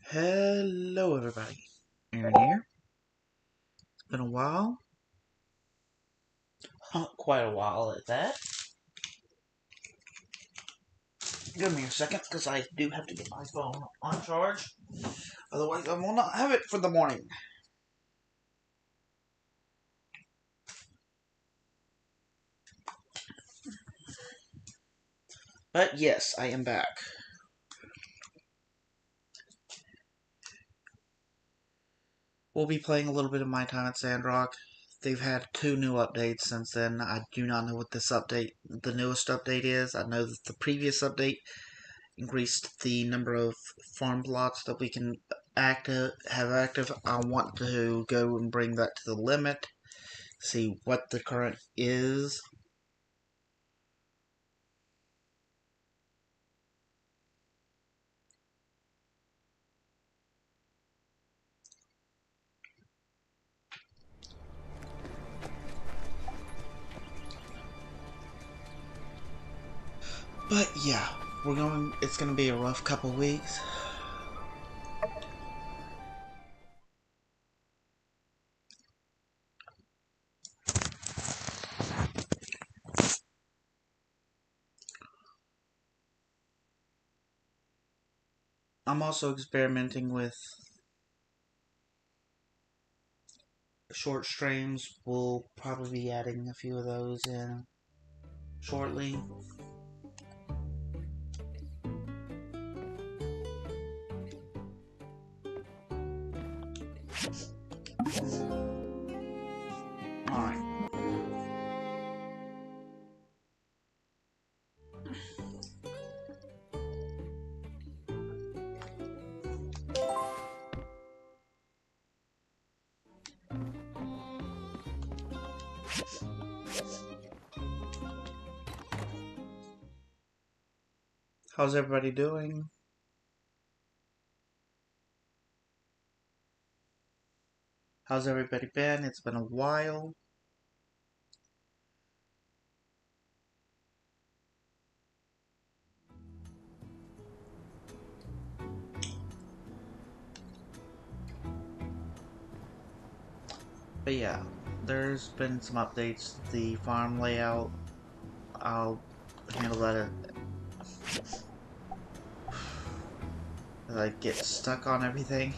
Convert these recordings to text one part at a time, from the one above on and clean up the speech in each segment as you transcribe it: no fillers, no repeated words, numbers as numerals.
Hello everybody, Aaron here. It's been a while. Quite a while at that. Give me a second, because I do have to get my phone on charge. Otherwise I will not have it for the morning. But yes, I am back. We'll be playing a little bit of my time at Sandrock. They've had 2 new updates since then. I do not know what this update, the newest update is. I know that the previous update increased the number of farm plots that we can have active. I want to go and bring that to the limit, see what the current is. But yeah, it's gonna be a rough couple weeks. I'm also experimenting with short streams. We'll probably be adding a few of those in shortly. Alright. How's everybody doing? How's everybody been? It's been a while. But yeah, there's been some updates. The farm layout, I'll handle that as I get stuck on everything.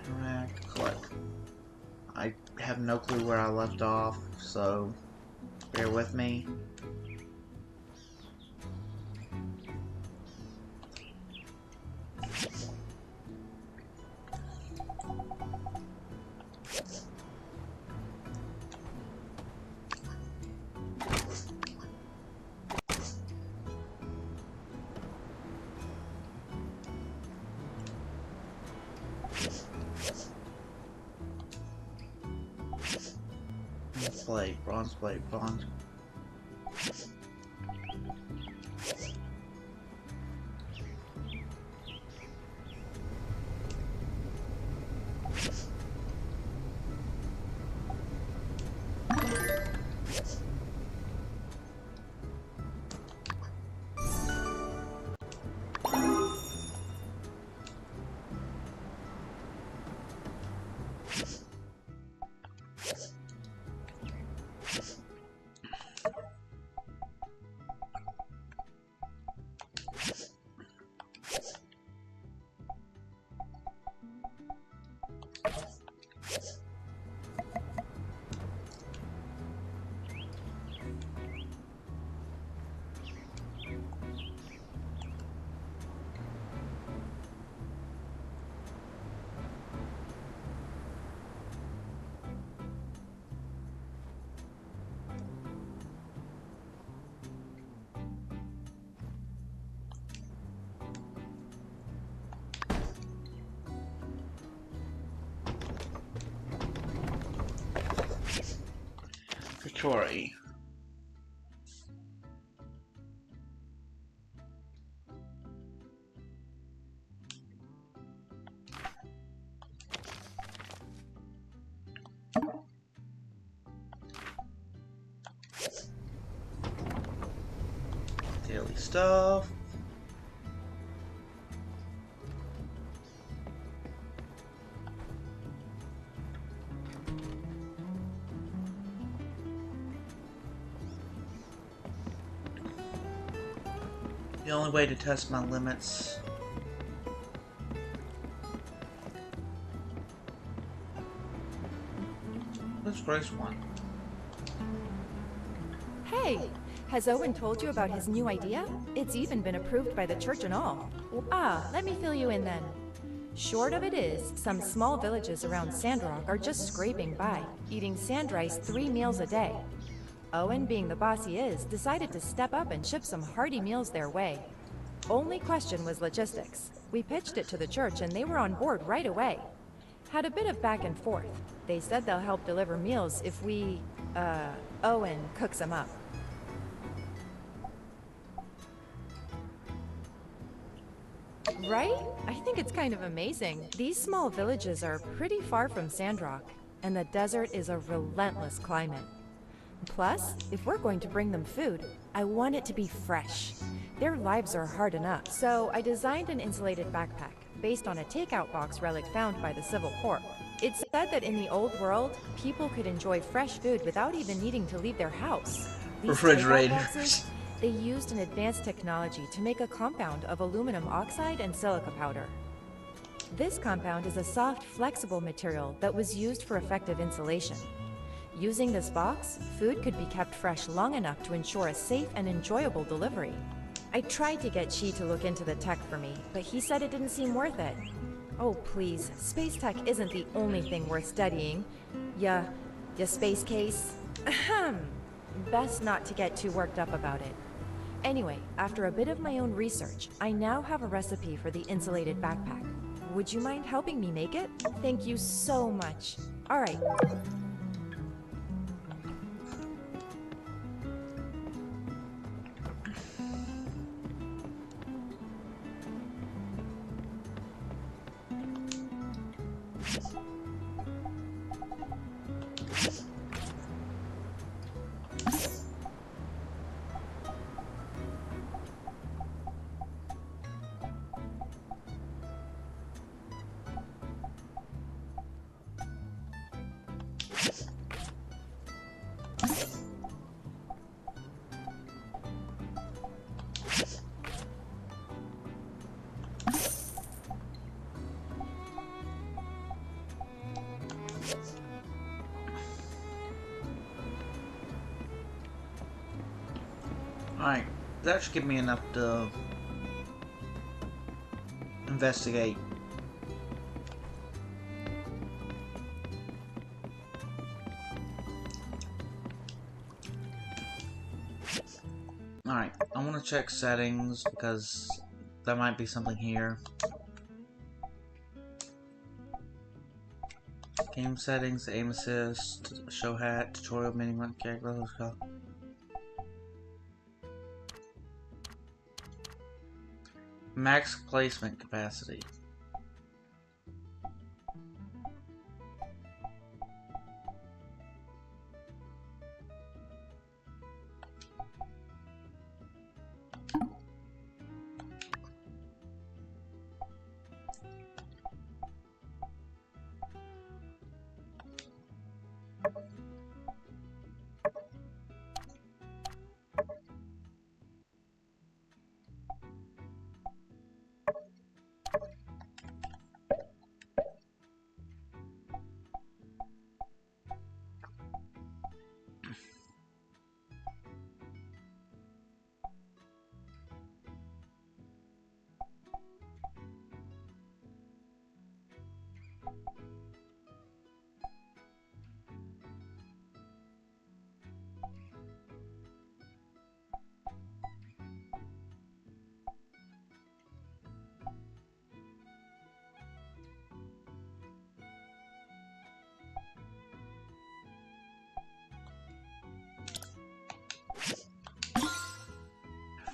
Interact, collect. I have no clue where I left off, so bear with me. Plate, bronze plate, bronze. Victory. Daily stuff. The only way to test my limits. What's Grace want? Hey! Has Owen told you about his new idea? It's even been approved by the church and all. Let me fill you in then. Short of it is, some small villages around Sandrock are just scraping by, eating sand rice 3 meals a day. Owen, being the boss he is, decided to step up and ship some hearty meals their way. Only question was logistics. We pitched it to the church and they were on board right away. Had a bit of back and forth. They said they'll help deliver meals if Owen cooks them up. Right? I think it's kind of amazing. These small villages are pretty far from Sandrock, and the desert is a relentless climate. Plus, if we're going to bring them food, I want it to be fresh. Their lives are hard enough. So I designed an insulated backpack based on a takeout box relic found by the Civil Corps. It said that in the old world, people could enjoy fresh food without even needing to leave their house. These Refrigerators. They used an advanced technology to make a compound of aluminum oxide and silica powder. This compound is a soft, flexible material that was used for effective insulation. Using this box, food could be kept fresh long enough to ensure a safe and enjoyable delivery. I tried to get Chi to look into the tech for me, but he said it didn't seem worth it. Oh please, space tech isn't the only thing worth studying. Ya space case? Ahem. Best not to get too worked up about it. Anyway, after a bit of my own research, I now have a recipe for the insulated backpack. Would you mind helping me make it? Thank you so much. Alright. Alright, that should give me enough to investigate. Alright, I want to check settings because there might be something here. Game settings, aim assist, show hat, tutorial, mini character, let's go. Max placement capacity.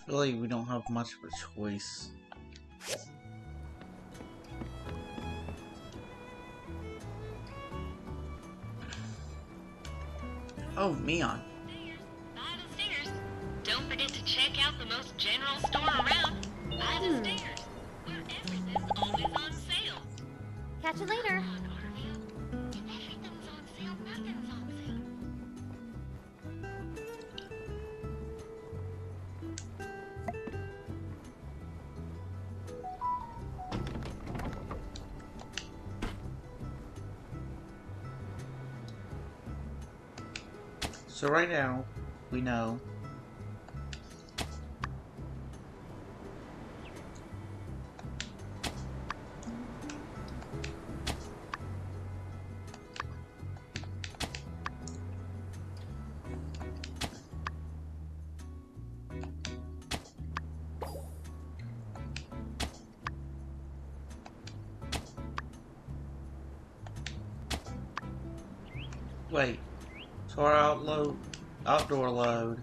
Really, we don't have much of a choice. Oh, Neon. Buy the stingers. Don't forget to check out the most general store around. Buy the stingers, where everything's always on sale. Catch you later. If everything's on sale, nothing's on sale. So right now, we know wait, so our outdoor load.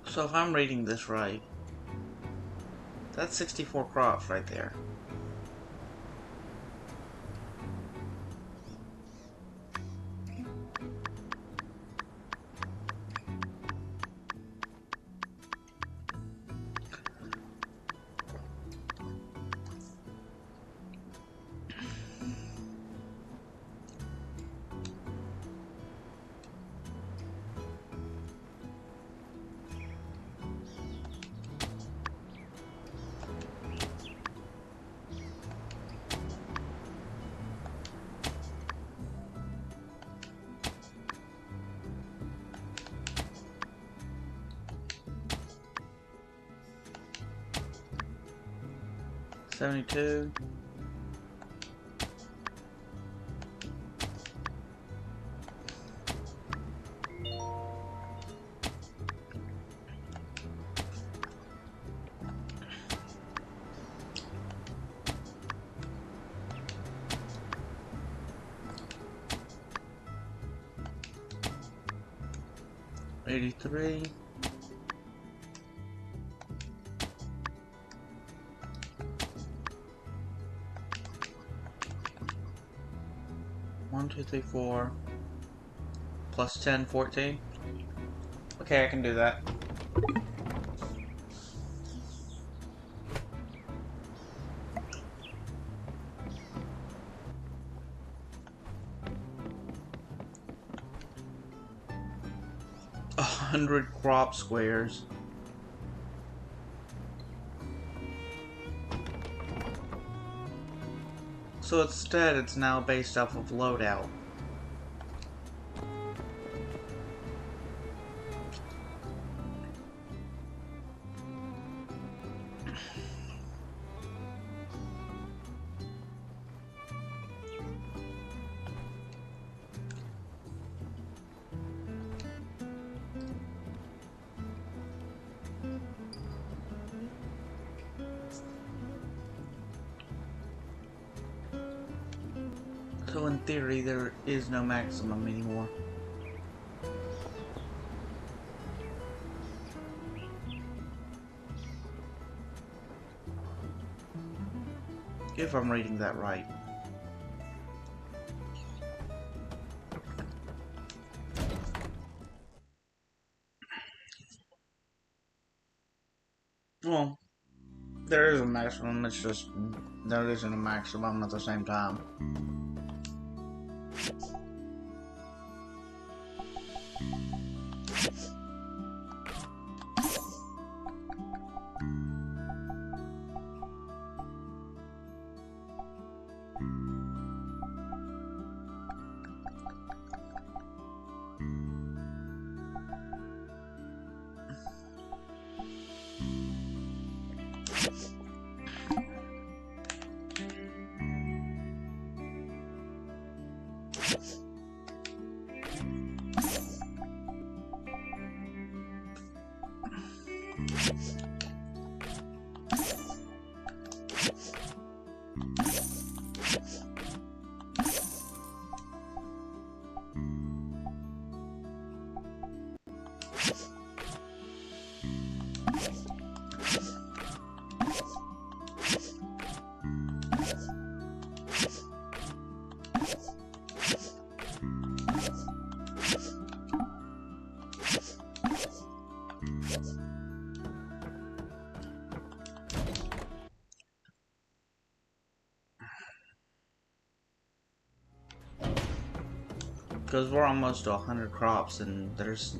So if I'm reading this right, that's 64 crops right there. $72. $83. One, two, three, four. Plus 10, 14. Okay, I can do that. A 100 crop squares. So instead, it's now based off of loadout. So in theory, there is no maximum anymore. If I'm reading that right. Well, there is a maximum, it's just there isn't a maximum at the same time. Because we're almost to 100 crops and there's...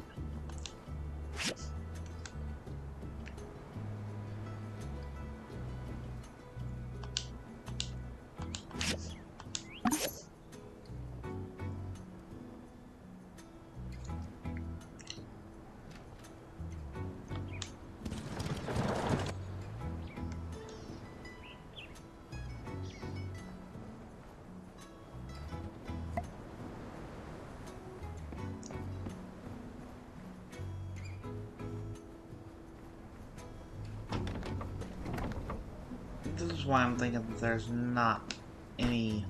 This is why I'm thinking that there's not any...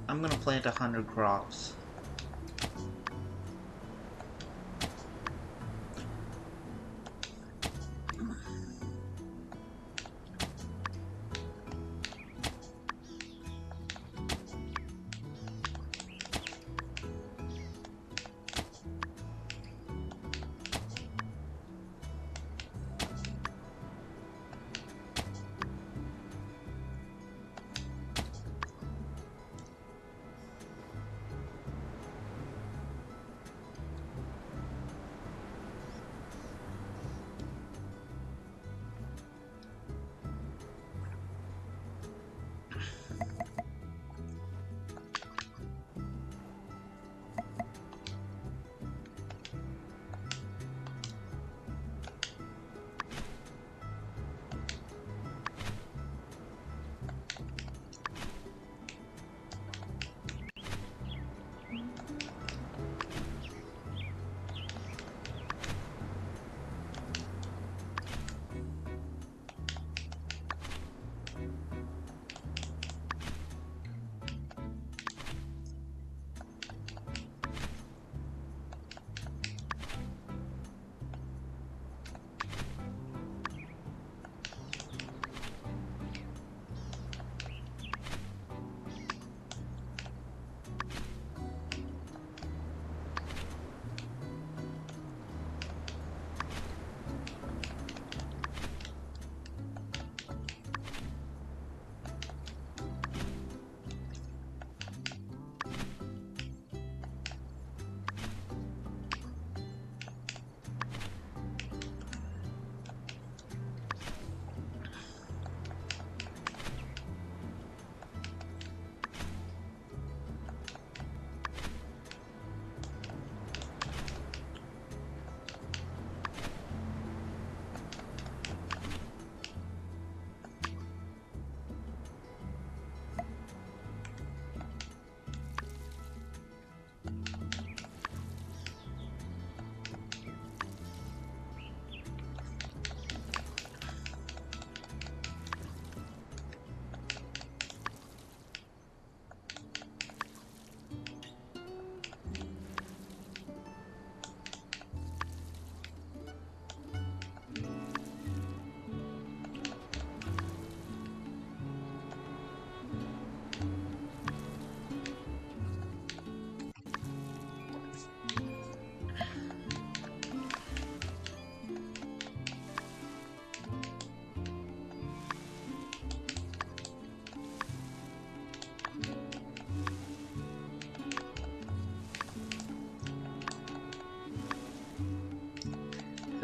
I'm gonna plant 100 crops.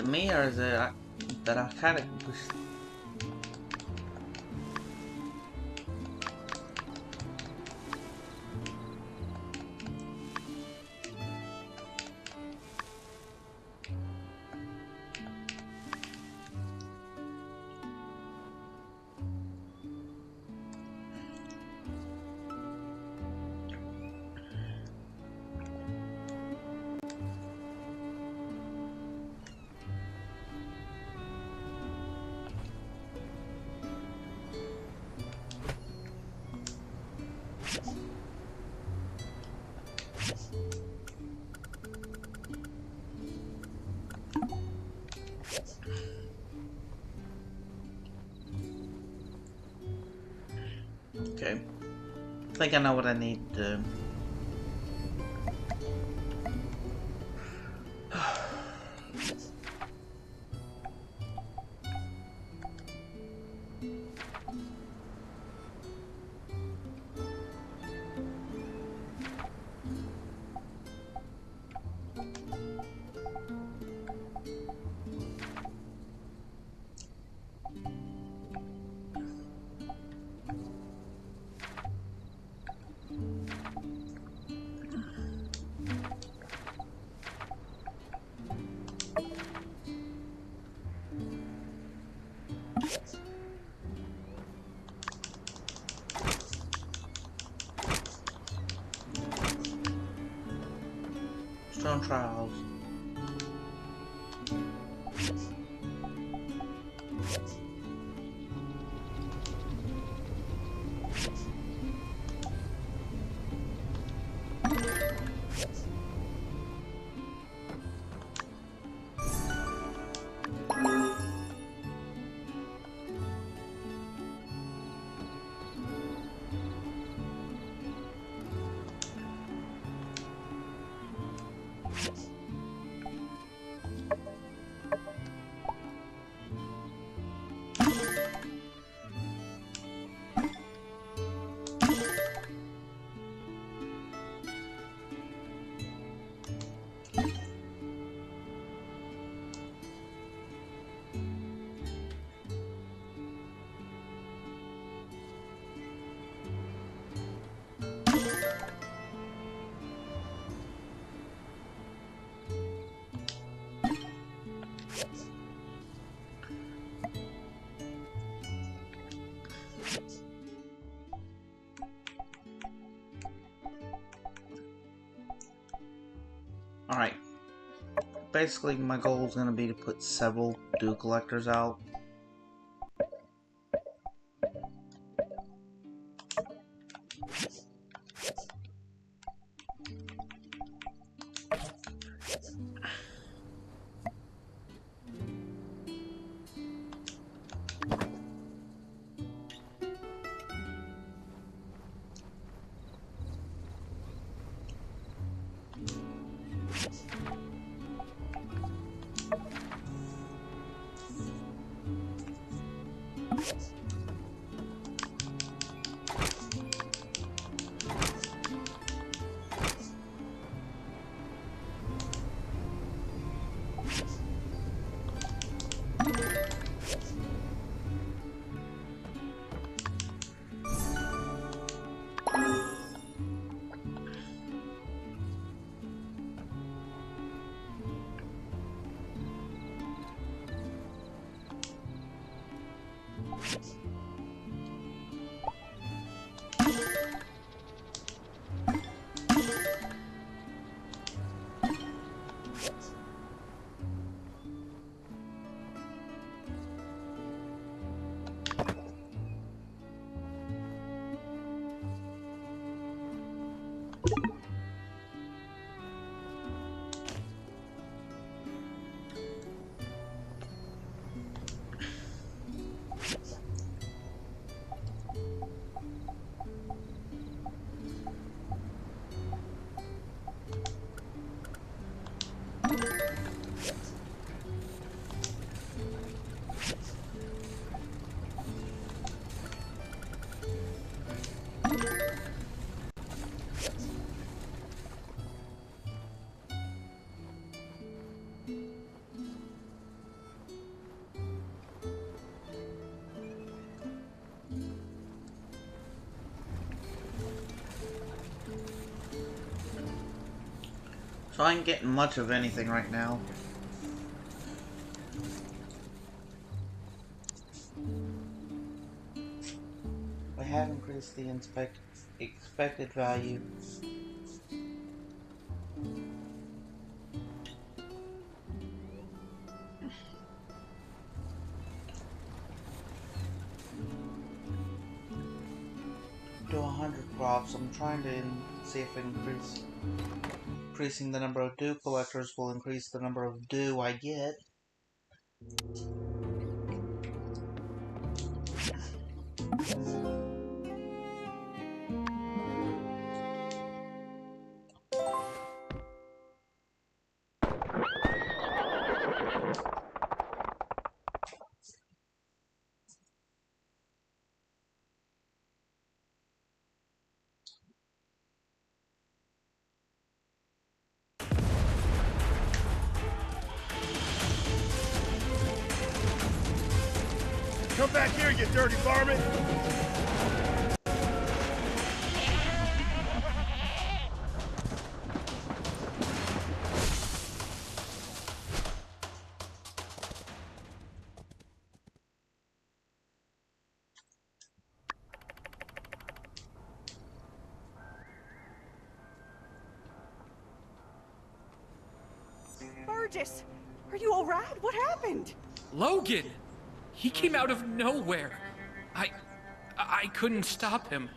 to me, or is it that I kind of... Okay. I think I know what I need to do. Stone trials. Alright. Basically, my goal is going to be to put several dew collectors out. So I ain't getting much of anything right now. I have increased the expected value. To 100 crops. I'm trying to see if increasing the number of dew collectors will increase the number of dew I get. Come back here, you dirty varmint! Burgess, are you all right? What happened? Logan! He came out of nowhere. I couldn't stop him.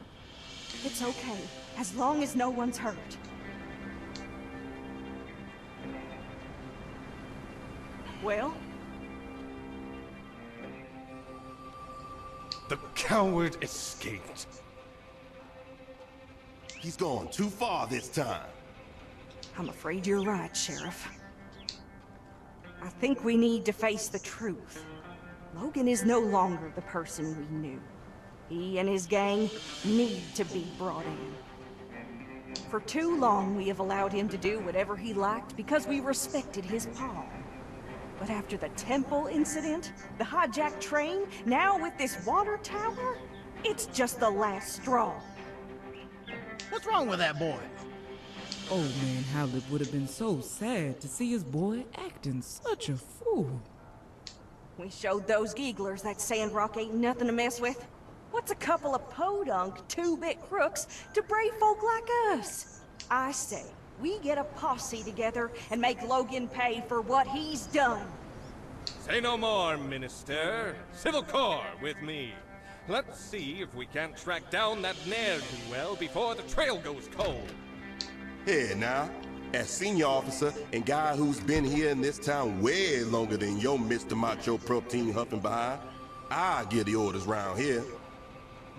It's okay, as long as no one's hurt. Well? The coward escaped. He's gone too far this time. I'm afraid you're right, Sheriff. I think we need to face the truth. Logan is no longer the person we knew. He and his gang need to be brought in. For too long, we have allowed him to do whatever he liked because we respected his paw. But after the temple incident, the hijacked train, now with this water tower, it's just the last straw. What's wrong with that boy? Old man Howlett would have been so sad to see his boy acting such a fool. We showed those gigglers that Sandrock ain't nothing to mess with. What's a couple of podunk two-bit crooks to brave folk like us? I say, we get a posse together and make Logan pay for what he's done. Say no more, Minister. Civil Corps with me. Let's see if we can't track down that ne'er-do-well before the trail goes cold. Here now, as senior officer and guy who's been here in this town way longer than your Mr. Macho protein huffing behind, I give the orders round here.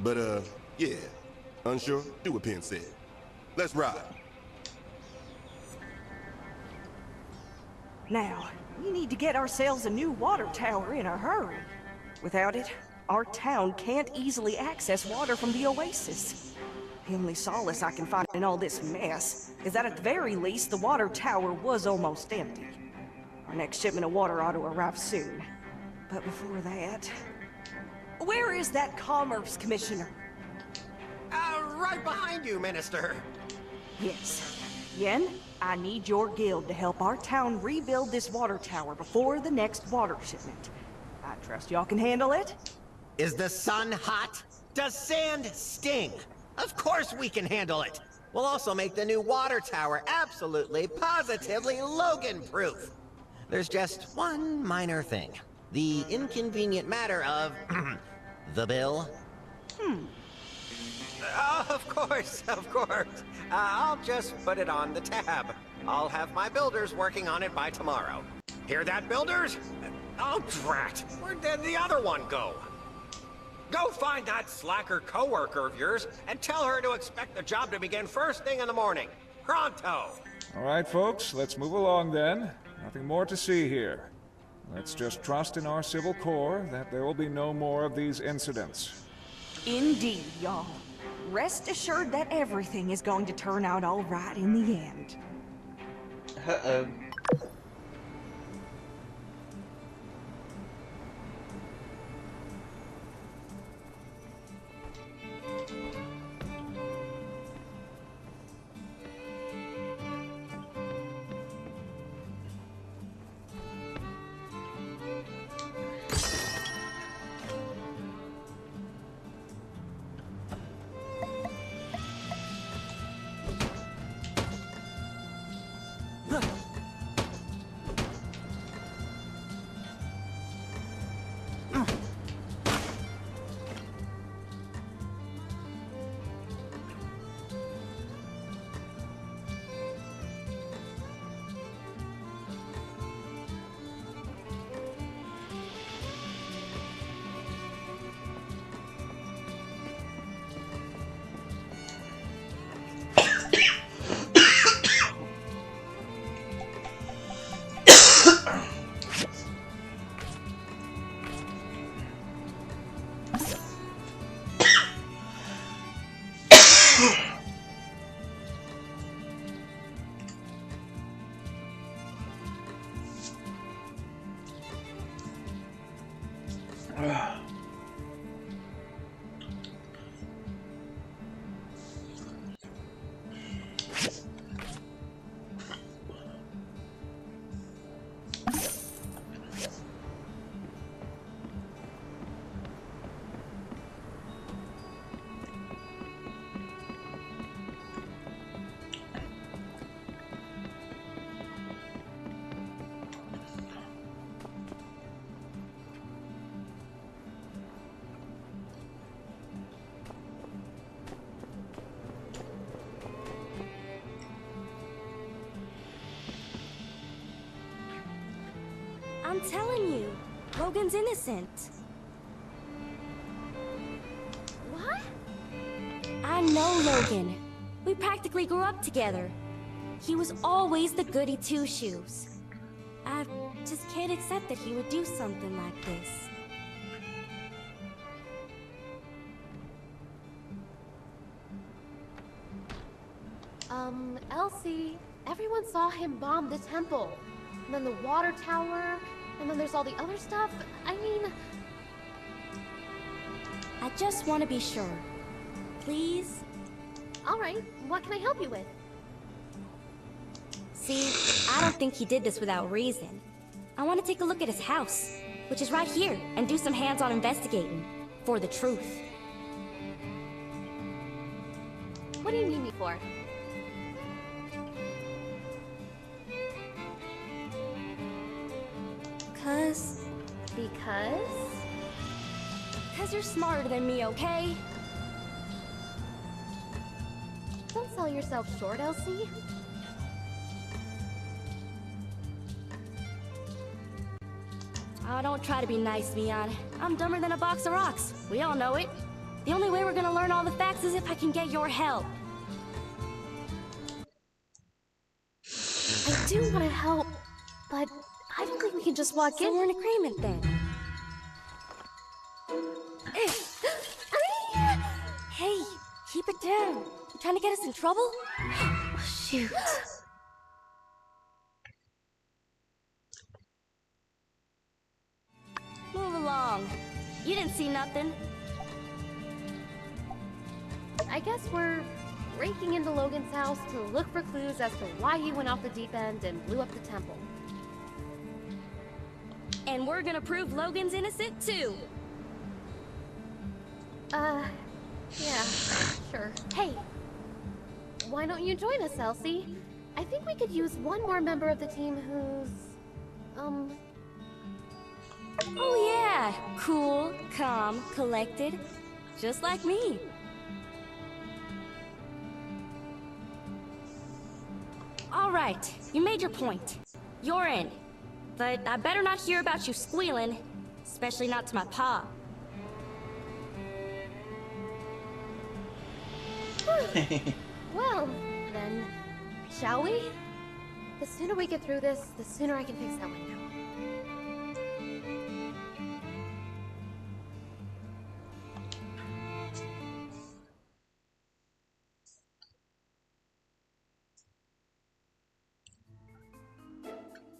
But, yeah, unsure? Do what Penn said. Let's ride. Now, we need to get ourselves a new water tower in a hurry. Without it, our town can't easily access water from the oasis. The only solace I can find in all this mess is that at the very least, the water tower was almost empty. Our next shipment of water ought to arrive soon. But before that... Where is that Commerce Commissioner? Right behind you, Minister. Yes. Yen, I need your guild to help our town rebuild this water tower before the next water shipment. I trust y'all can handle it? Is the sun hot? Does sand sting? Of course we can handle it. We'll also make the new water tower absolutely, positively Logan-proof. There's just one minor thing. The inconvenient matter of... the bill. Of course, of course. I'll just put it on the tab. I'll have my builders working on it by tomorrow. Hear that, builders? Oh, drat. Where'd the other one go? Go find that slacker coworker of yours and tell her to expect the job to begin first thing in the morning. Pronto! All right, folks, let's move along then. Nothing more to see here. Let's just trust in our Civil Corps that there will be no more of these incidents. Indeed, y'all. Rest assured that everything is going to turn out all right in the end. Uh-oh. I'm telling you, Logan's innocent. What? I know Logan. We practically grew up together. He was always the goody two-shoes. I just can't accept that he would do something like this. Elsie, everyone saw him bomb the temple. And then the water tower, and then there's all the other stuff. I mean... I just want to be sure. Please? Alright, what can I help you with? See, I don't think he did this without reason. I want to take a look at his house, which is right here, and do some hands-on investigating. For the truth. What do you need me for? Because? Because you're smarter than me, okay? Don't sell yourself short, Elsie. Oh, don't try to be nice, Mion. I'm dumber than a box of rocks. We all know it. The only way we're gonna learn all the facts is if I can get your help. I do want to help, but I don't think we can just walk in. So we're in agreement then. Hey, keep it down. You trying to get us in trouble? Shoot. Move along. You didn't see nothing. I guess we're breaking into Logan's house to look for clues as to why he went off the deep end and blew up the temple. And we're gonna prove Logan's innocent too. Yeah, sure. Hey, why don't you join us, Elsie? I think we could use one more member of the team who's, Oh yeah, cool, calm, collected, just like me. All right, you made your point. You're in. But I better not hear about you squealing, especially not to my pa. Well, then, shall we? The sooner we get through this, the sooner I can fix that window.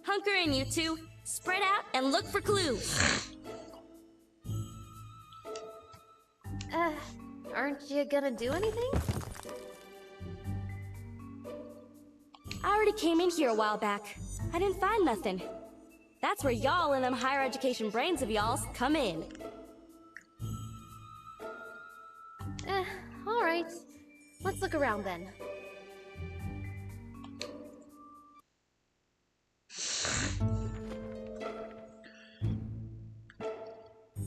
Hunker in, you two. Spread out and look for clues. Aren't you gonna do anything? I already came in here a while back. I didn't find nothing. That's where y'all and them higher education brains of y'all's come in. Alright. Let's look around then.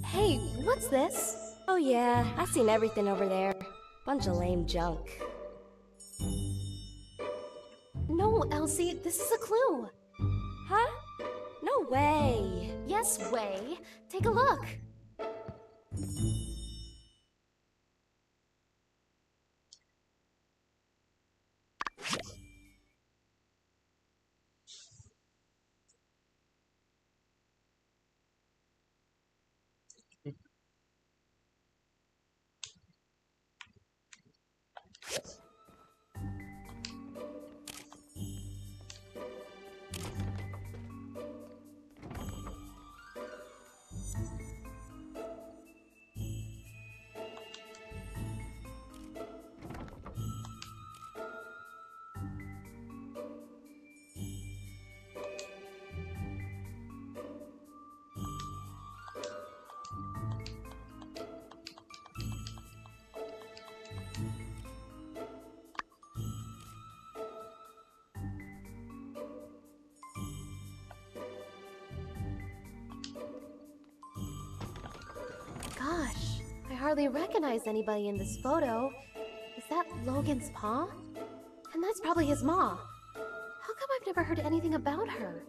Hey, what's this? Oh yeah, I've seen everything over there. Bunch of lame junk. No, Elsie, this is a clue. Huh? No way. Yes, way. Take a look. hardly recognize anybody in this photo. Is that Logan's paw? And that's probably his ma. How come I've never heard anything about her?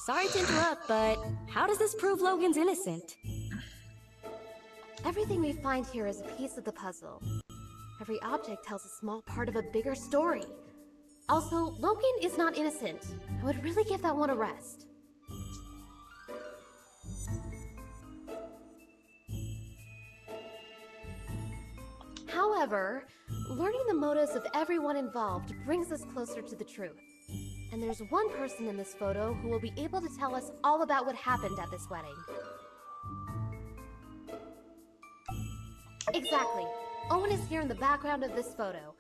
Sorry to interrupt, but how does this prove Logan's innocent? Everything we find here is a piece of the puzzle. Every object tells a small part of a bigger story. Also, Logan is not innocent. I would really give that one a rest. However, learning the motives of everyone involved brings us closer to the truth. And there's one person in this photo who will be able to tell us all about what happened at this wedding. Exactly. Owen is here in the background of this photo.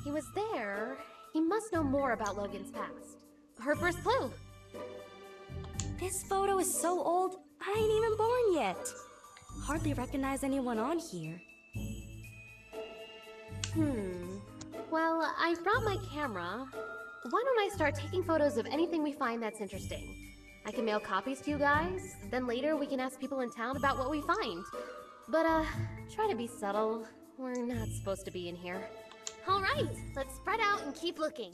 He was there. He must know more about Logan's past. Her first clue. This photo is so old, I ain't even born yet. Hardly recognize anyone on here. Well, I brought my camera. Why don't I start taking photos of anything we find that's interesting? I can mail copies to you guys, then later we can ask people in town about what we find. But, try to be subtle. We're not supposed to be in here. Alright, let's spread out and keep looking.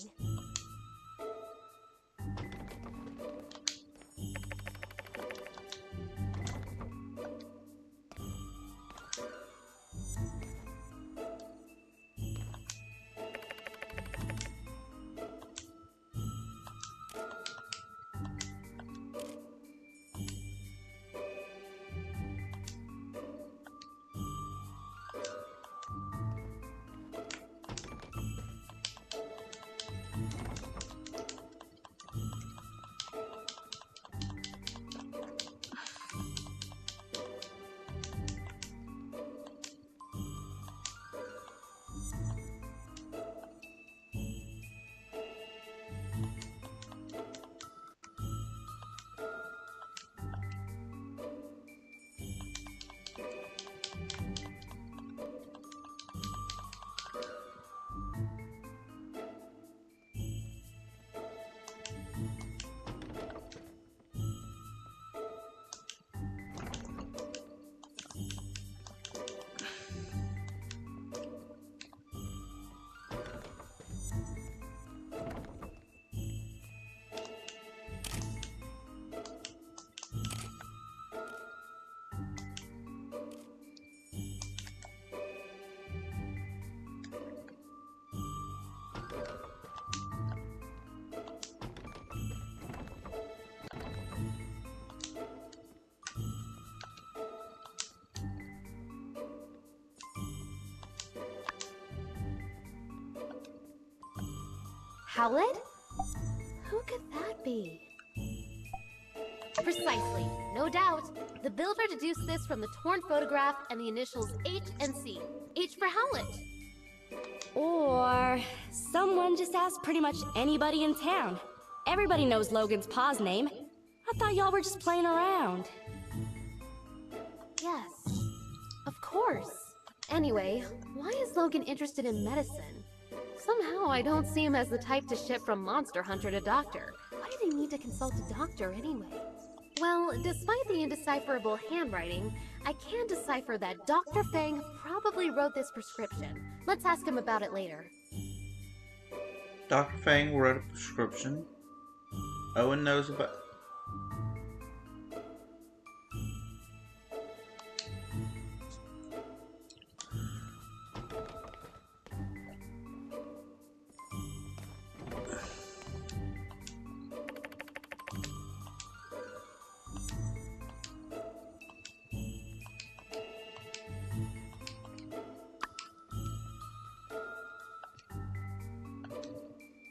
Howlett? Who could that be? Precisely. No doubt. The builder deduced this from the torn photograph and the initials H and C. H for Howlett. Or someone just asked pretty much anybody in town. Everybody knows Logan's pa's name. I thought y'all were just playing around. Yes, of course. Anyway, why is Logan interested in medicine? Somehow I don't see him as the type to ship from Monster Hunter to Doctor. Why do they need to consult a doctor anyway? Well, despite the indecipherable handwriting, I can decipher that Dr. Fang probably wrote this prescription. Let's ask him about it later. Dr. Fang wrote a prescription. Owen knows about...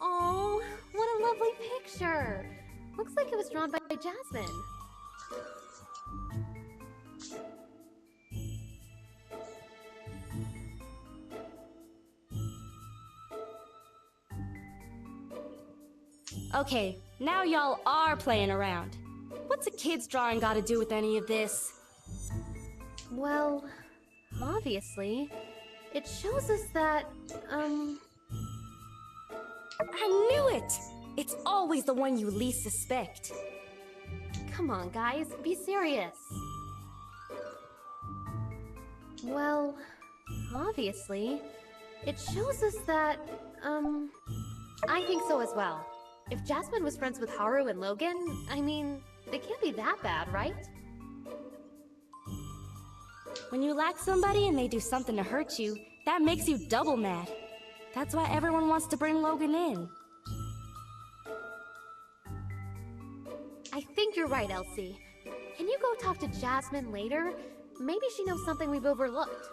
Oh, what a lovely picture! Looks like it was drawn by Jasmine. Okay, now y'all are playing around. What's a kid's drawing got to do with any of this? Well, obviously, it shows us that, I knew it! It's always the one you least suspect. Come on, guys, be serious. Well, obviously, it shows us that, I think so as well. If Jasmine was friends with Haru and Logan, I mean, they can't be that bad, right? When you like somebody and they do something to hurt you, that makes you double mad. That's why everyone wants to bring Logan in. I think you're right, Elsie. Can you go talk to Jasmine later? Maybe she knows something we've overlooked.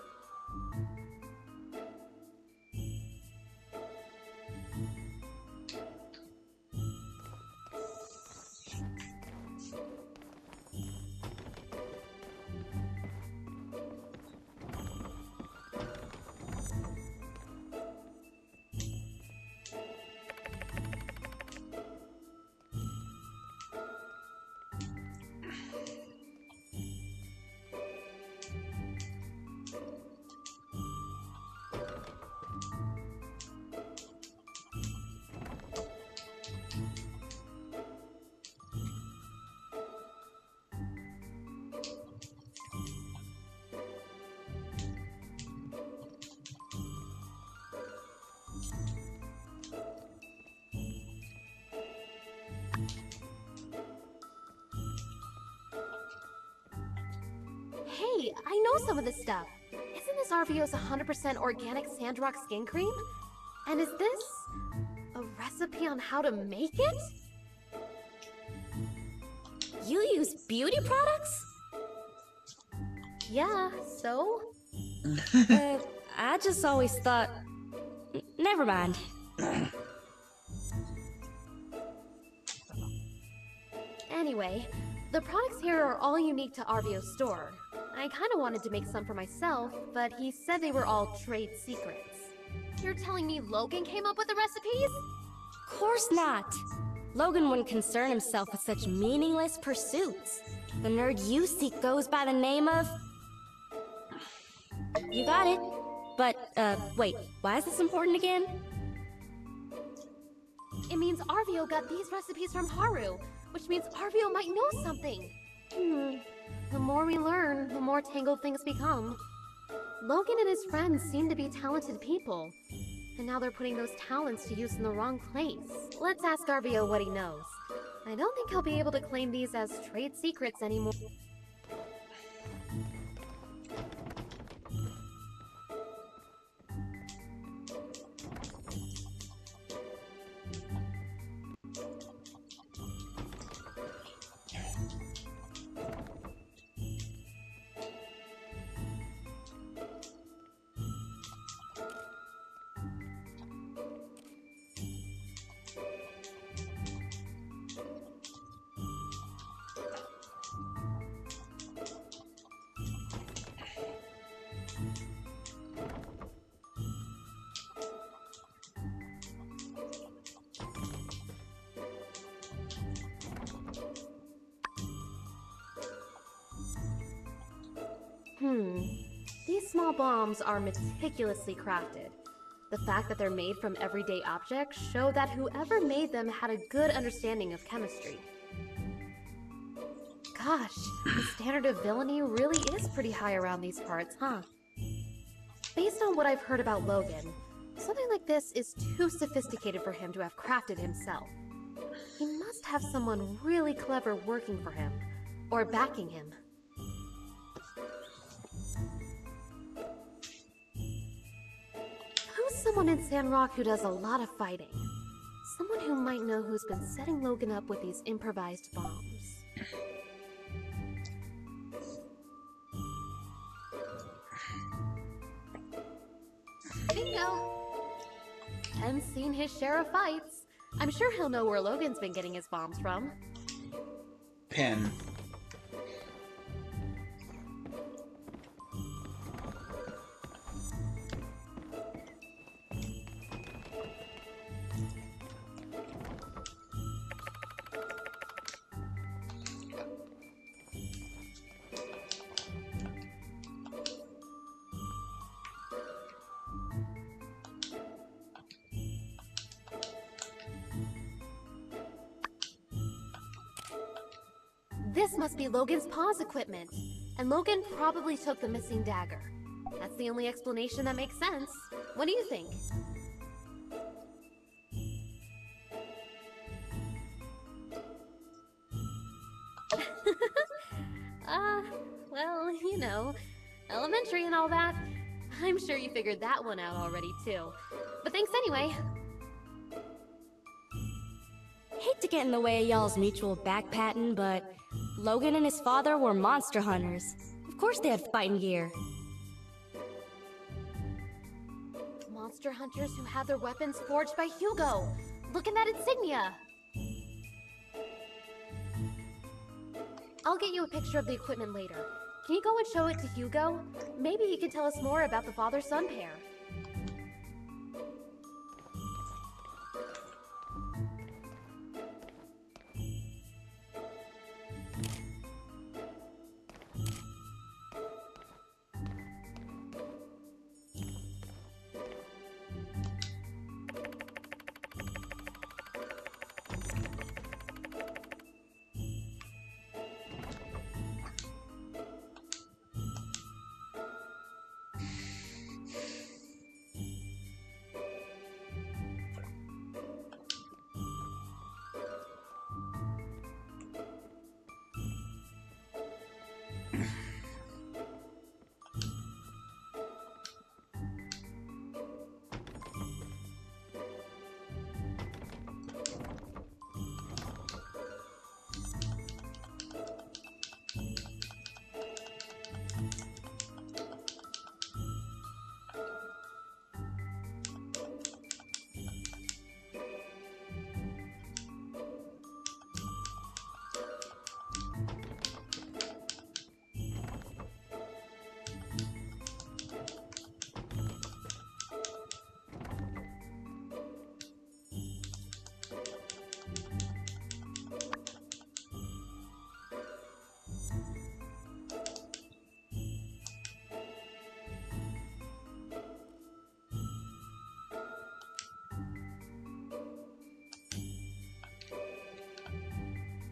Hey, I know some of this stuff. Isn't this Arvio's 100% organic Sandrock skin cream? And is this a recipe on how to make it? You use beauty products? Yeah, so? I just always thought... Never mind. Anyway, the products here are all unique to Arvio's store. I kinda wanted to make some for myself, but he said they were all trade secrets. You're telling me Logan came up with the recipes? Course not. Logan wouldn't concern himself with such meaningless pursuits. The nerd you seek goes by the name of... You got it. But, wait, why is this important again? It means Arvio got these recipes from Haru, which means Arvio might know something. The more we learn, the more tangled things become. Logan and his friends seem to be talented people, and now they're putting those talents to use in the wrong place. Let's ask Arvio what he knows. I don't think he'll be able to claim these as trade secrets anymore. These small bombs are meticulously crafted. The fact that they're made from everyday objects show that whoever made them had a good understanding of chemistry. Gosh, the standard of villainy really is pretty high around these parts, huh? Based on what I've heard about Logan, something like this is too sophisticated for him to have crafted himself. He must have someone really clever working for him, or backing him. Who's someone in Sandrock who does a lot of fighting? Someone who might know who's been setting Logan up with these improvised bombs. Bingo! Ken's seen his share of fights. I'm sure he'll know where Logan's been getting his bombs from. Pen. This must be Logan's pause equipment. And Logan probably took the missing dagger. That's the only explanation that makes sense. What do you think? Well, you know, elementary and all that. I'm sure you figured that one out already, too. But thanks anyway. Hate to get in the way of y'all's mutual backpatting, but Logan and his father were monster hunters. Of course they had fighting gear. Monster hunters who had their weapons forged by Hugo. Look at that insignia. I'll get you a picture of the equipment later. Can you go and show it to Hugo? Maybe he can tell us more about the father-son pair.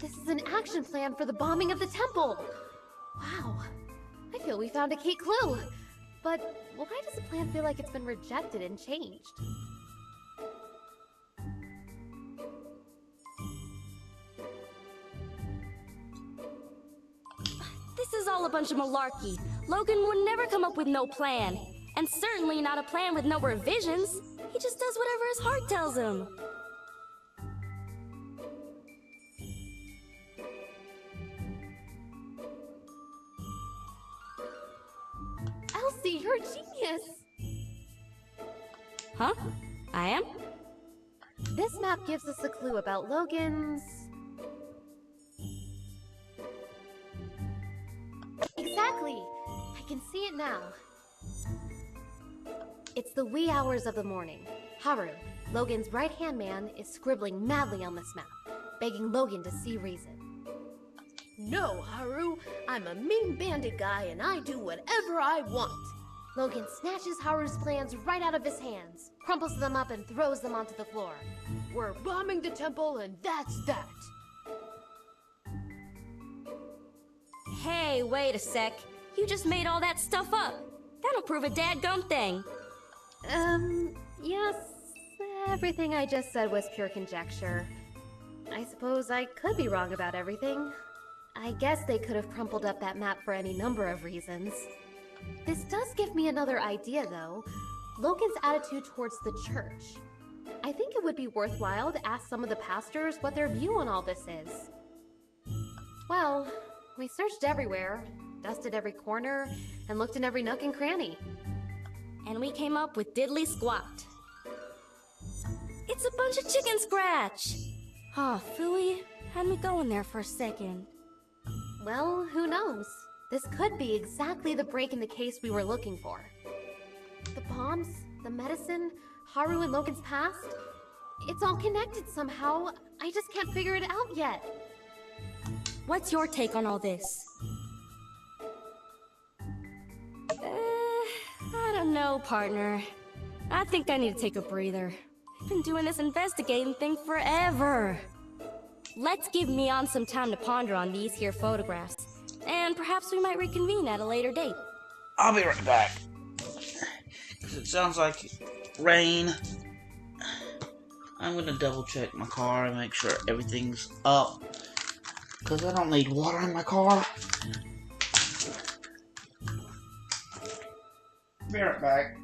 This is an action plan for the bombing of the temple! Wow. I feel we found a key clue. But why does the plan feel like it's been rejected and changed? This is all a bunch of malarkey. Logan would never come up with no plan. And certainly not a plan with no revisions. He just does whatever his heart tells him. Elsie, you're a genius! Huh? I am? This map gives us a clue about Logan's... Exactly! I can see it now. It's the wee hours of the morning. Haru, Logan's right-hand man, is scribbling madly on this map, begging Logan to see reason. No, Haru. I'm a mean bandit guy and I do whatever I want. Logan snatches Haru's plans right out of his hands, crumples them up and throws them onto the floor. We're bombing the temple and that's that. Hey, wait a sec. You just made all that stuff up. That'll prove a dadgum thing. Yes. Everything I just said was pure conjecture. I suppose I could be wrong about everything. I guess they could have crumpled up that map for any number of reasons. This does give me another idea, though. Logan's attitude towards the church. I think it would be worthwhile to ask some of the pastors what their view on all this is. Well, we searched everywhere, dusted every corner, and looked in every nook and cranny. And we came up with diddly squat. It's a bunch of chicken scratch! Huh, phooey, had me going there for a second. Well, who knows? This could be exactly the break in the case we were looking for. The bombs, the medicine, Haru and Logan's past, it's all connected somehow. I just can't figure it out yet. What's your take on all this? I don't know, partner. I think I need to take a breather. I've been doing this investigating thing forever. let's give Mion some time to ponder on these here photographs. And perhaps we might reconvene at a later date. I'll be right back. 'Cause it sounds like rain. I'm gonna double check my car and make sure everything's up. Because I don't need water in my car. Be right back.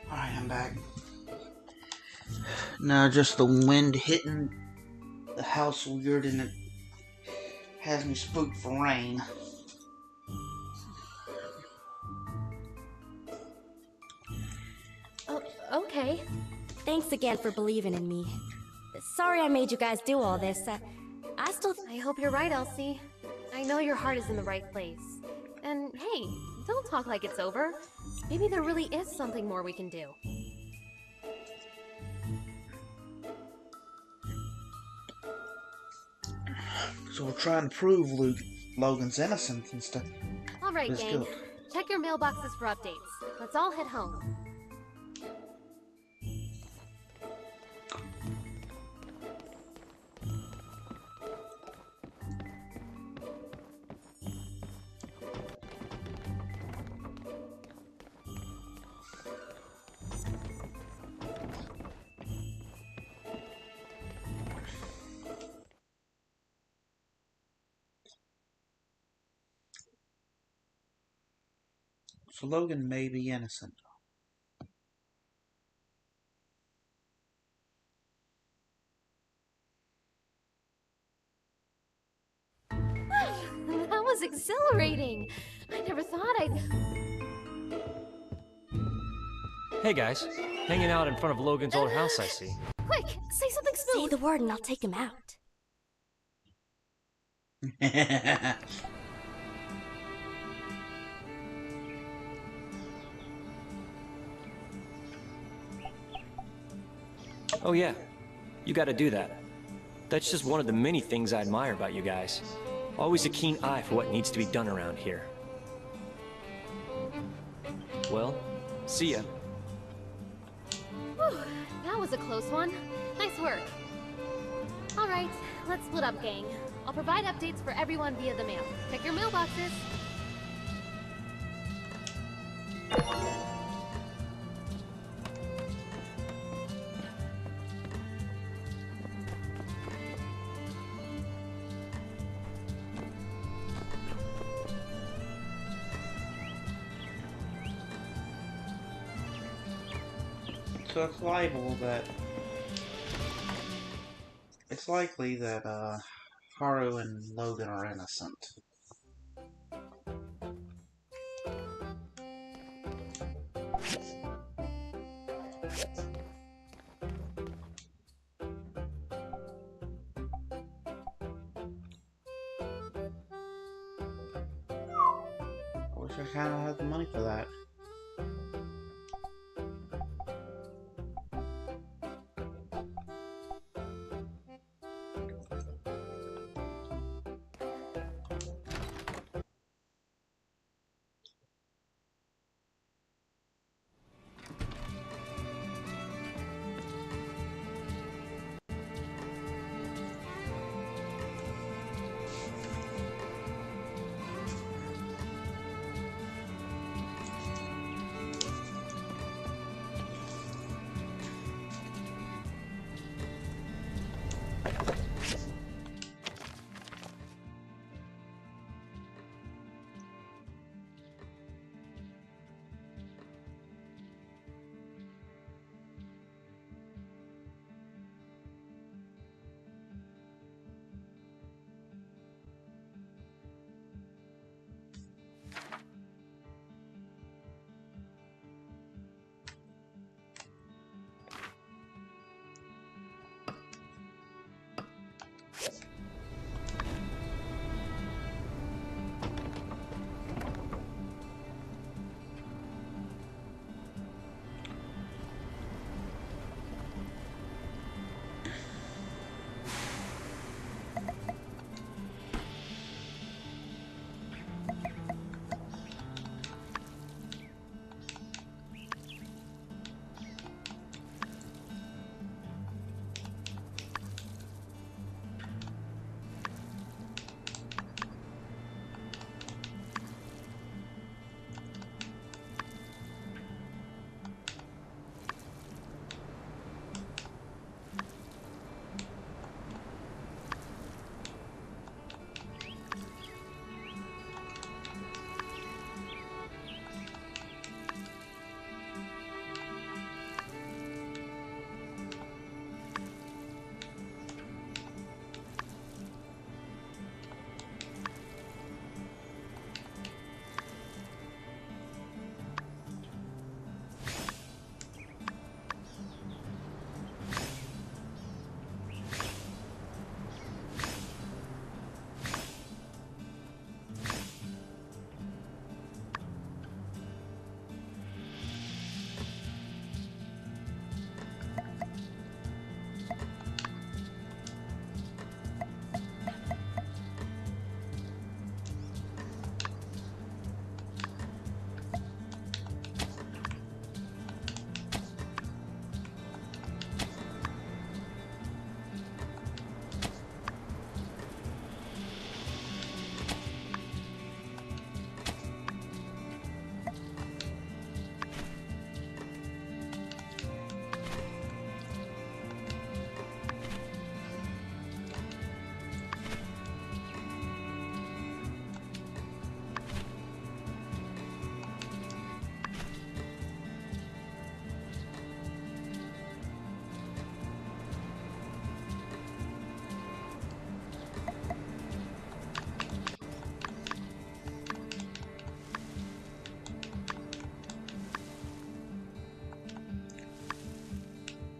Alright, I'm back. Now just the wind hitting the house weird and it has me spooked for rain. Oh, okay. Thanks again for believing in me. Sorry I made you guys do all this. I hope you're right, Elsie. I know your heart is in the right place. And hey, don't talk like it's over. Maybe there really is something more we can do. So we're trying to prove Logan's innocence and stuff. Alright, gang. Check your mailboxes for updates. Let's all head home. So Logan may be innocent. That was exhilarating. I never thought I'd... Hey guys, hanging out in front of Logan's old house, I see. Quick, say something smooth. Say the word and I'll take him out. Oh yeah, you gotta do that. That's just one of the many things I admire about you guys. Always a keen eye for what needs to be done around here. Well, see ya. Whew, that was a close one. Nice work. Alright, let's split up, gang. I'll provide updates for everyone via the mail. Check your mailboxes. So it's liable that it's likely that Haru and Logan are innocent. I wish I kind of had the money for that.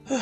I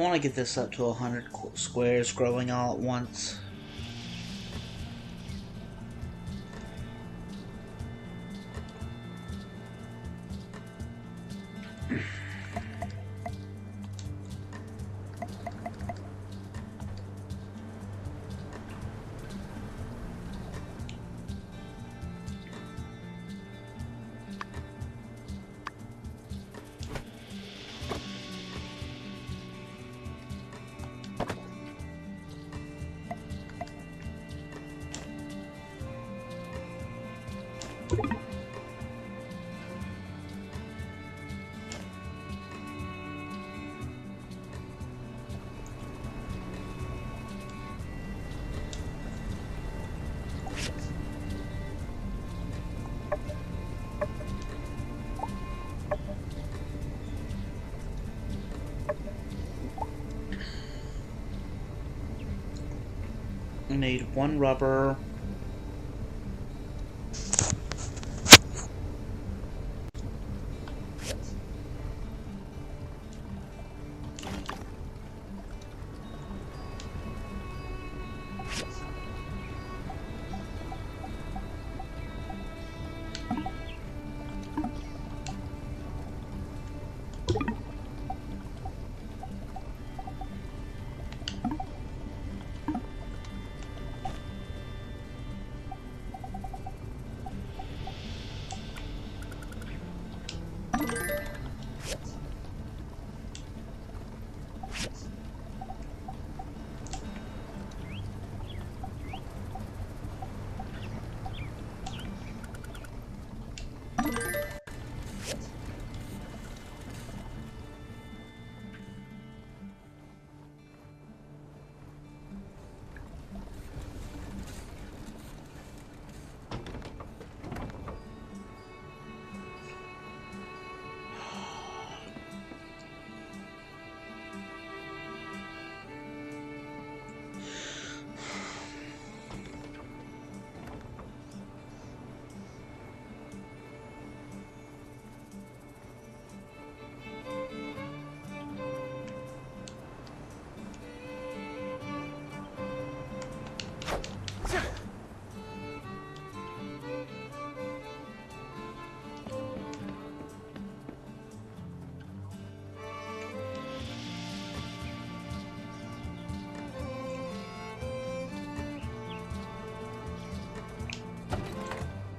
want to get this up to 100 squares growing all at once. I need 1 rubber.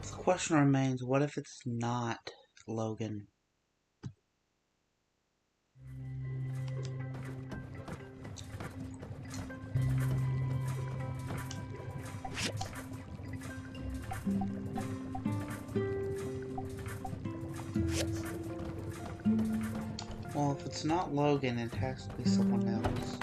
The question remains, what if it's not Logan? Well, if it's not Logan, it has to be someone else.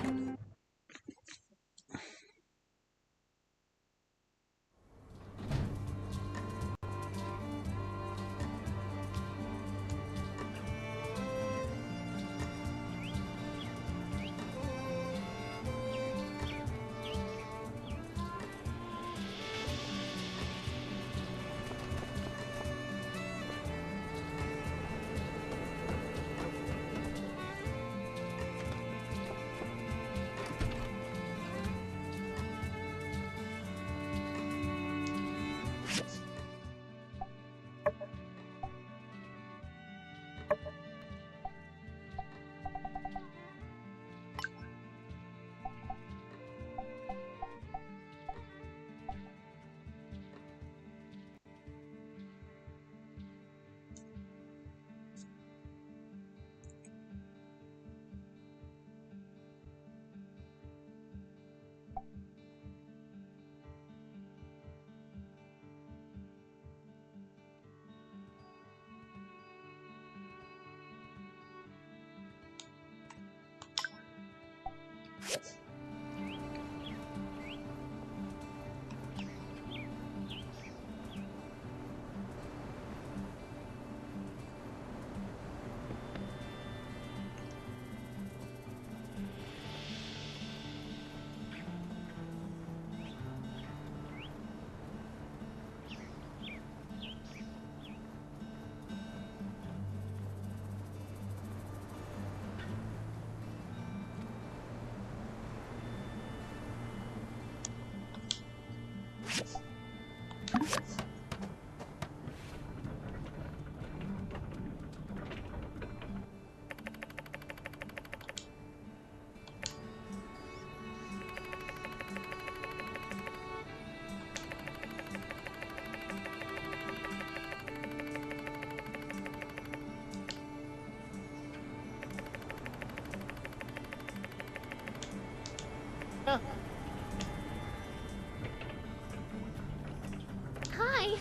Hi.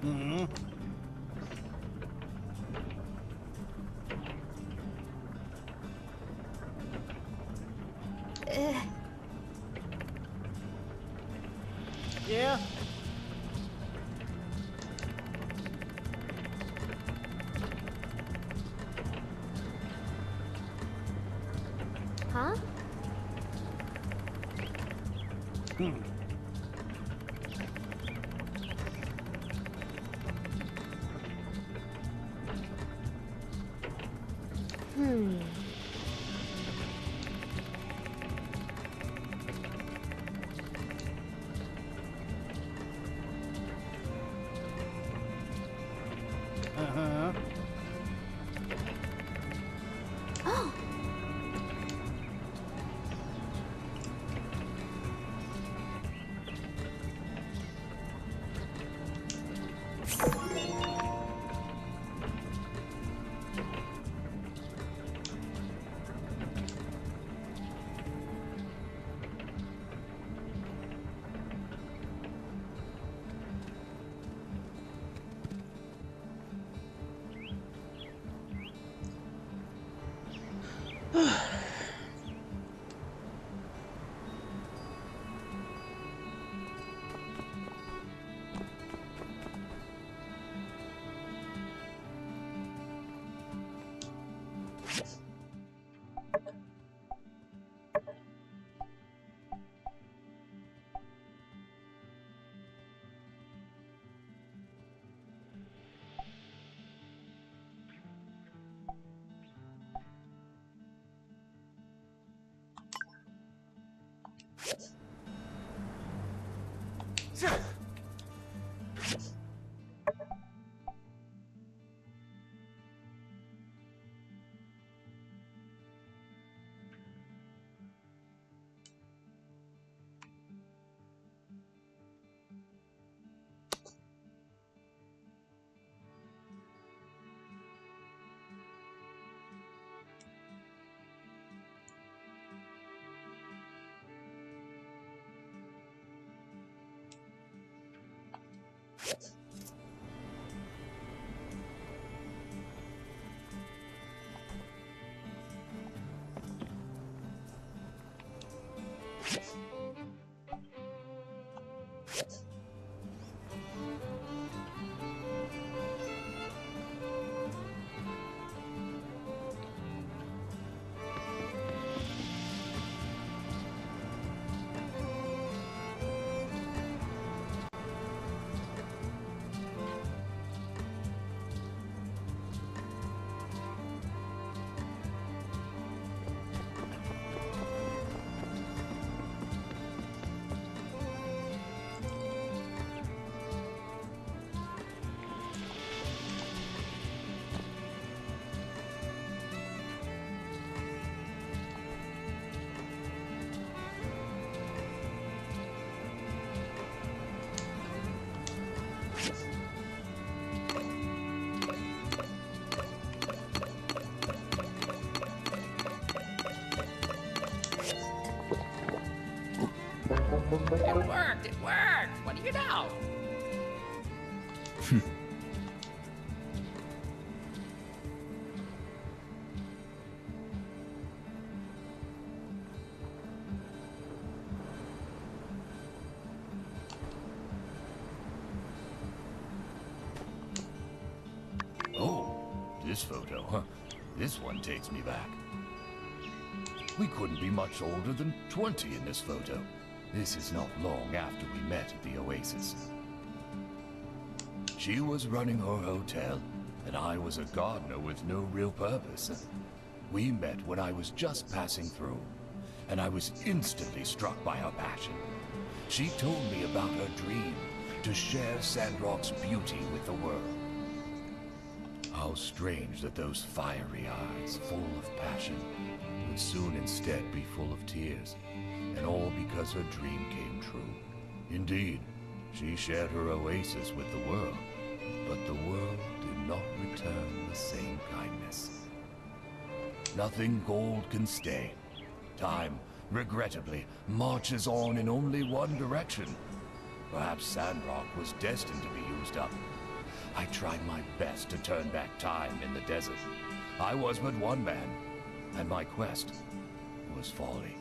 Mm-hmm. Yeah. Huh? Hmm. Uh-huh. Oh. It worked! It worked! What do you know? Oh, this photo, huh? This one takes me back. We couldn't be much older than 20 in this photo. This is not long after we met at the Oasis. She was running her hotel, and I was a gardener with no real purpose. We met when I was just passing through, and I was instantly struck by her passion. She told me about her dream, to share Sandrock's beauty with the world. How strange that those fiery eyes, full of passion, would soon instead be full of tears, and all because her dream came true. Indeed, she shared her oasis with the world, but the world did not return the same kindness. Nothing gold can stay. Time, regrettably, marches on in only one direction. Perhaps Sandrock was destined to be used up. I tried my best to turn back time in the desert. I was but one man, and my quest was folly.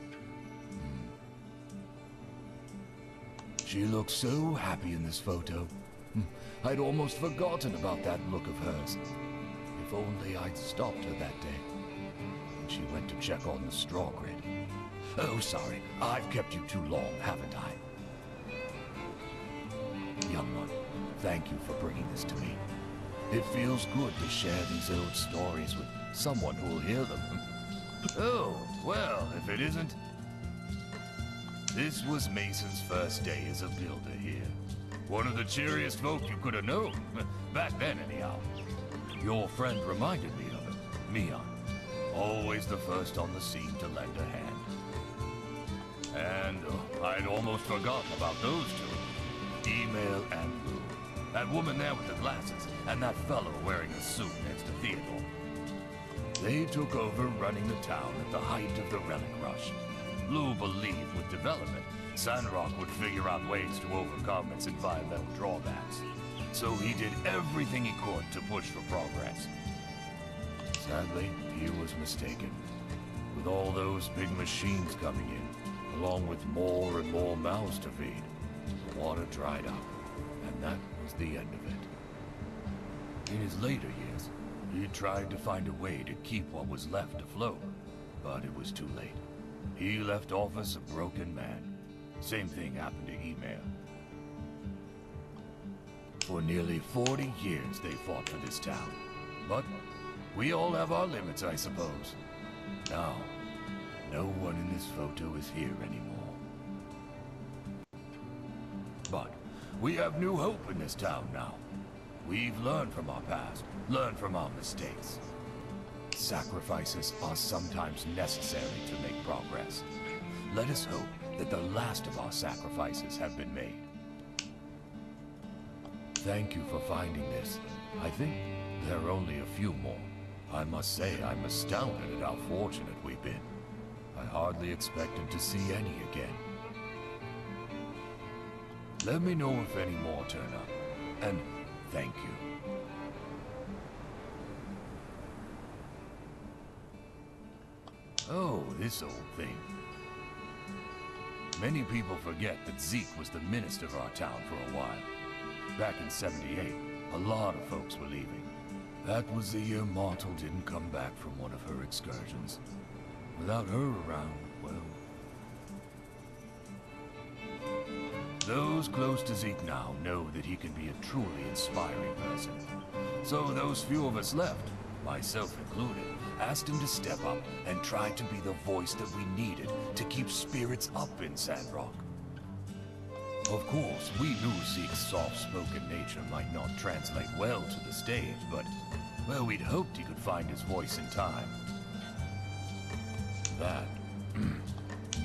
She looked so happy in this photo. I'd almost forgotten about that look of hers. If only I'd stopped her that day. And she went to check on the straw grid. Oh, sorry, I've kept you too long, haven't I? Young one, thank you for bringing this to me. It feels good to share these old stories with someone who will hear them. Oh, well, if it isn't... This was Mason's first day as a builder here. One of the cheeriest folk you could have known. Back then, anyhow. Your friend reminded me of it. Mion. Always the first on the scene to lend a hand. And I'd almost forgotten about those two. Email and Lou. That woman there with the glasses, and that fellow wearing a suit next to Theodore. They took over running the town at the height of the relic rush. Lou believed with development, Sandrock would figure out ways to overcome its environmental drawbacks. So he did everything he could to push for progress. Sadly, he was mistaken. With all those big machines coming in, along with more and more mouths to feed, the water dried up, and that was the end of it. In his later years, he tried to find a way to keep what was left afloat, but it was too late. He left office a broken man. Same thing happened to Email. For nearly 40 years they fought for this town. But we all have our limits, I suppose. Now, no one in this photo is here anymore. But we have new hope in this town now. We've learned from our past, learned from our mistakes. Sacrifices are sometimes necessary to make progress. Let us hope that the last of our sacrifices have been made. Thank you for finding this. I think there are only a few more. I must say I'm astounded at how fortunate we've been. I hardly expected to see any again. Let me know if any more turn up. And thank you. Oh, this old thing. Many people forget that Zeke was the minister of our town for a while. Back in '78, a lot of folks were leaving. That was the year Martel didn't come back from one of her excursions. Without her around, well... Those close to Zeke now know that he can be a truly inspiring person. So those few of us left, myself included, asked him to step up and try to be the voice that we needed to keep spirits up in Sandrock. Of course, we knew Zeke's soft-spoken nature might not translate well to the stage, but, well, we'd hoped he could find his voice in time. That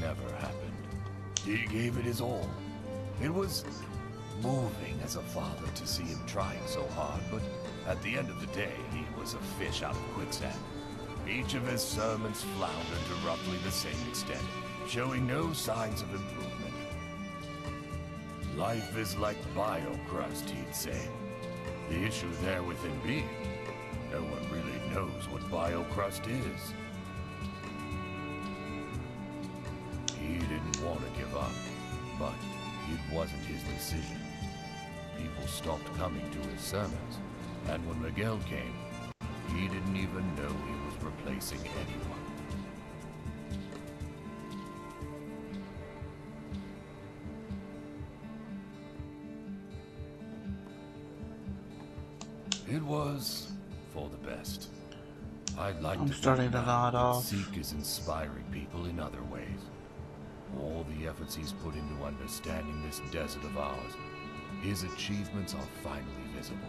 never happened. He gave it his all. It was moving as a father to see him trying so hard, but at the end of the day, he was a fish out of quicksand. Each of his sermons floundered to roughly the same extent, showing no signs of improvement. Life is like biocrust, he'd say. The issue there with him being, no one really knows what biocrust is. He didn't want to give up, but it wasn't his decision. People stopped coming to his sermons, and when Miguel came, he didn't even know he was replacing anyone. It was for the best. I'd like I'm to starting think to now nod that off. Zeke is inspiring people in other ways. All the efforts he's put into understanding this desert of ours, his achievements are finally visible.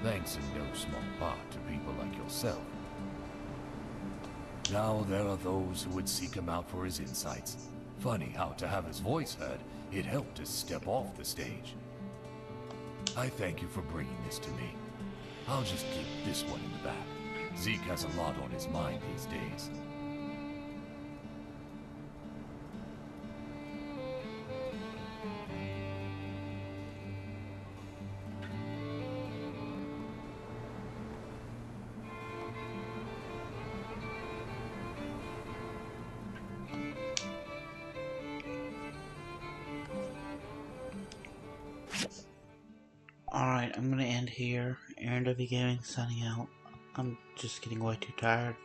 Thanks in no small part to people like yourself. Now there are those who would seek him out for his insights. Funny how to have his voice heard, it helped us step off the stage. I thank you for bringing this to me. I'll just keep this one in the back. Zeke has a lot on his mind these days. Alright, I'm gonna end here. Aaron W. Gaming signing out. I'm just getting way too tired.